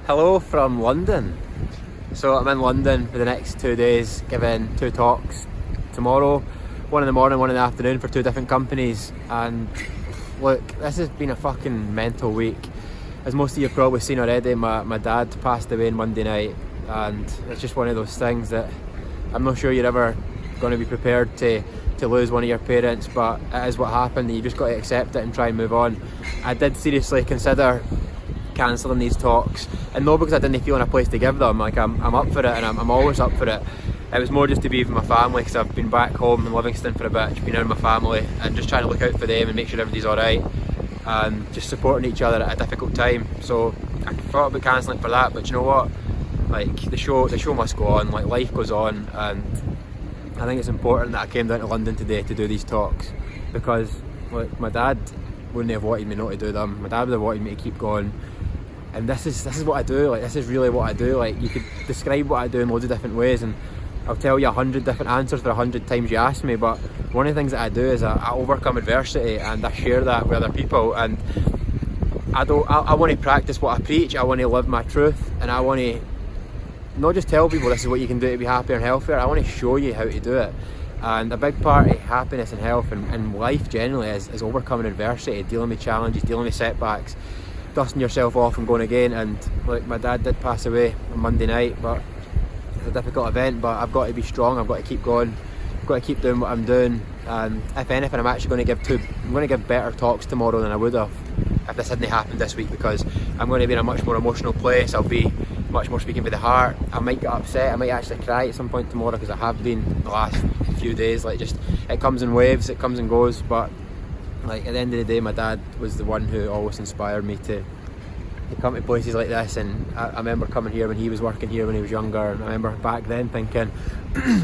Hello from London. So I'm in London for the next 2 days, giving 2 talks. Tomorrow, one in the morning, one in the afternoon for 2 different companies. And look, this has been a fucking mental week. As most of you have probably seen already, my dad passed away on Monday night, and it's just one of those things that I'm not sure you're ever going to be prepared to lose one of your parents, but it is what happened, and you just got to accept it and try and move on. I did seriously consider cancelling these talks, and not because I didn't feel in a place to give them. Like I'm up for it, and I'm always up for it. It was more just to be with my family, because I've been back home in Livingston for a bit, just been around my family and just trying to look out for them and make sure everybody's alright, and just supporting each other at a difficult time. So I thought about cancelling for that, but you know what, like the show must go on, like life goes on, and I think it's important that I came down to London today to do these talks, because like my dad wouldn't have wanted me not to do them. My dad would have wanted me to keep going, and this is what I do. Like, this is really what I do. Like, you could describe what I do in loads of different ways, and I'll tell you 100 different answers for 100 times you ask me, but one of the things that I do is I overcome adversity, and I share that with other people. And I want to practice what I preach. I want to live my truth, and I want to not just tell people this is what you can do to be happier and healthier. I want to show you how to do it. And a big part of happiness and health and life generally is overcoming adversity, dealing with challenges, dealing with setbacks, dusting yourself off and going again. And like, my dad did pass away on Monday night, but it's a difficult event, but I've got to be strong. I've got to keep going. I've got to keep doing what I'm doing. And if anything, I'm actually going to give better talks tomorrow than I would have if this hadn't happened this week, because I'm going to be in a much more emotional place. I'll be much more speaking with the heart. I might get upset. I might actually cry at some point tomorrow, because I have been the last few days. Like, just, it comes in waves, it comes and goes. But like, at the end of the day, my dad was the one who always inspired me to come to places like this. And I remember coming here when he was working here when he was younger, and I remember back then thinking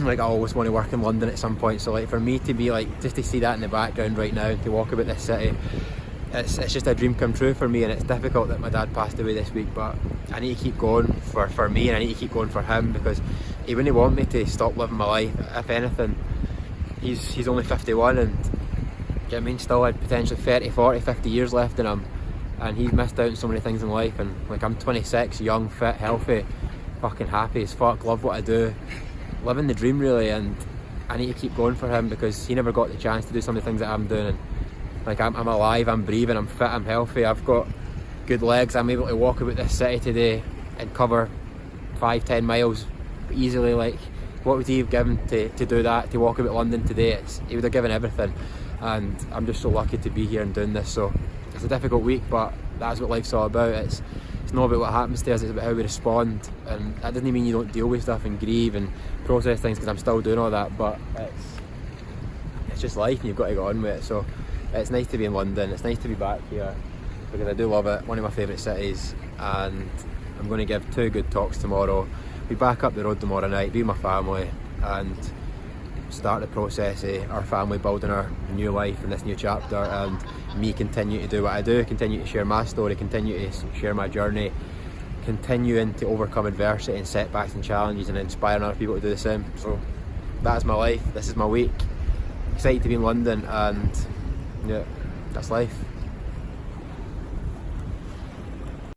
like, I always want to work in London at some point. So like, for me to be like, just to see that in the background right now, to walk about this city, it's just a dream come true for me. And it's difficult that my dad passed away this week, but I need to keep going for me, and I need to keep going for him, because he wouldn't want me to stop living my life. If anything, he's only 51, and do you know what I mean, still had potentially 30, 40, 50 years left in him, and he's missed out on so many things in life. And like, I'm 26, young, fit, healthy, fucking happy as fuck, love what I do, living the dream really. And I need to keep going for him, because he never got the chance to do some of the things that I'm doing. And like, I'm alive, I'm breathing, I'm fit, I'm healthy, I've got good legs. I'm able to walk about this city today and cover 5-10 miles easily. Like, what would he have given to do that, to walk about London today? He would have given everything, and I'm just so lucky to be here and doing this. So it's a difficult week, but that's what life's all about. It's not about what happens to us, it's about how we respond. And that doesn't mean you don't deal with stuff and grieve and process things, because I'm still doing all that, but it's just life, and you've got to go on with it. So it's nice to be in London, it's nice to be back here, because I do love it, one of my favourite cities. And I'm going to give 2 good talks tomorrow, be back up the road tomorrow night, be with my family, and start the process of our family building our new life in this new chapter, and me continue to do what I do, continue to share my story, continue to share my journey, continuing to overcome adversity and setbacks and challenges, and inspiring other people to do the same. So that's my life, this is my week. Excited to be in London, and yeah, that's life.